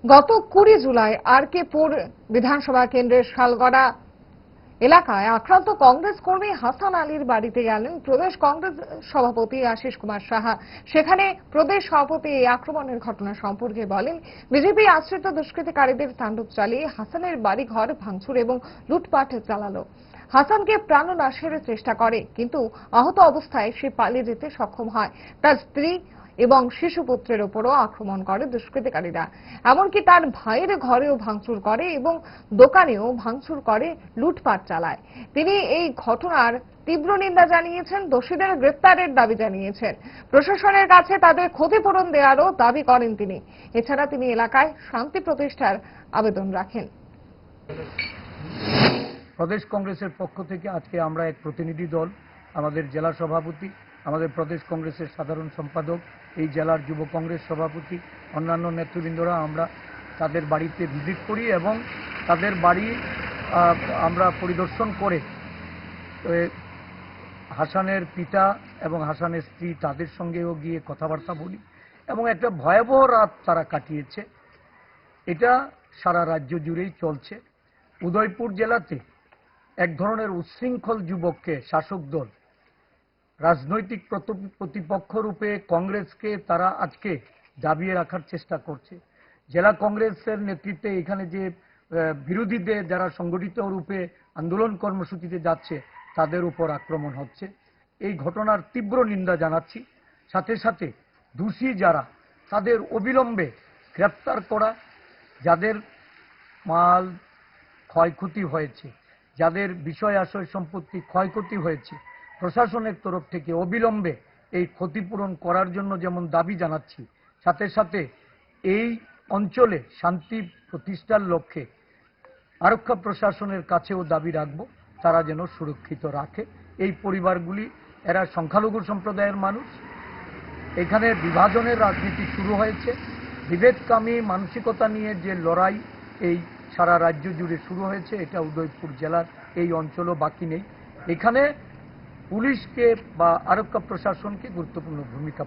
গত 20 জুলাই আরকেপুর বিধানসভা কেন্দ্রের শালগড়া এলাকায় আক্রান্ত কংগ্রেস কর্মী হাসান আলীর বাড়িতে গেলেন প্রদেশ কংগ্রেস সভাপতি আশিস কুমার সাহা। সেখানে প্রদেশ সভাপতি এই আক্রমণের ঘটনা সম্পর্কে বলেন, বিজেপি আশ্রিত দুষ্কৃতিকারীদের তাণ্ডব চালিয়ে হাসানের বাড়ি ঘর ভাঙচুর এবং লুটপাট চালালো। হাসানকে প্রাণনাশের চেষ্টা করে, কিন্তু আহত অবস্থায় সে পালিয়ে যেতে সক্ষম হয়। তার স্ত্রী এবং শিশুপুত্রের উপরও আক্রমণ করে দুষ্কৃতিকারীরা। এমনকি তার ভাইয়ের ঘরেও ভাঙচুর করে এবং দোকানেও ভাঙচুর করে, লুটপাট চালায়। তিনি এই ঘটনার তীব্র নিন্দা জানিয়েছেন, দোষীদের গ্রেপ্তারের দাবি জানিয়েছেন। প্রশাসনের কাছে তাদের ক্ষতিপূরণ দেওয়ারও দাবি করেন তিনি। এছাড়া তিনি এলাকায় শান্তি প্রতিষ্ঠার আবেদন রাখেন। প্রদেশ কংগ্রেসের পক্ষ থেকে আজকে আমরা এক প্রতিনিধি দল, আমাদের জেলা সভাপতি, আমাদের প্রদেশ কংগ্রেসের সাধারণ সম্পাদক, এই জেলার যুব কংগ্রেস সভাপতি, অন্যান্য নেতৃবৃন্দরা আমরা তাদের বাড়িতে ভিজিট করি এবং তাদের বাড়ি আমরা পরিদর্শন করে হাসানের পিতা এবং হাসানের স্ত্রী তাদের সঙ্গেও গিয়ে কথাবার্তা বলি এবং একটা ভয়াবহ রাত তারা কাটিয়েছে। এটা সারা রাজ্য জুড়েই চলছে। উদয়পুর জেলাতে এক ধরনের উচ্ছৃঙ্খল যুবককে শাসক দল রাজনৈতিক প্রতিপক্ষ রূপে কংগ্রেসকে তারা আজকে দাবিয়ে রাখার চেষ্টা করছে। জেলা কংগ্রেসের নেতৃত্বে এখানে যে বিরোধীদের যারা সংগঠিত রূপে আন্দোলন কর্মসূচিতে যাচ্ছে তাদের উপর আক্রমণ হচ্ছে। এই ঘটনার তীব্র নিন্দা জানাচ্ছি। সাথে সাথে দোষী যারা তাদের অবিলম্বে গ্রেপ্তার করা, যাদের মাল ক্ষয়ক্ষতি হয়েছে, যাদের বিষয় আশয় সম্পত্তি ক্ষয়ক্ষতি হয়েছে, প্রশাসনের তরফ থেকে অবিলম্বে এই ক্ষতিপূরণ করার জন্য যেমন দাবি জানাচ্ছি, সাথে সাথে এই অঞ্চলে শান্তি প্রতিষ্ঠার লক্ষ্যে আরক্ষা প্রশাসনের কাছেও দাবি রাখব তারা যেন সুরক্ষিত রাখে এই পরিবারগুলি। এরা সংখ্যালঘু সম্প্রদায়ের মানুষ। এখানে বিভাজনের রাজনীতি শুরু হয়েছে। বিভেদকামী মানসিকতা নিয়ে যে লড়াই এই সারা রাজ্য জুড়ে শুরু হয়েছে, এটা উদয়পুর জেলার এই অঞ্চলও বাকি নেই। এখানে পুলিশকে বা আরক্ষা প্রশাসনকে গুরুত্বপূর্ণ ভূমিকা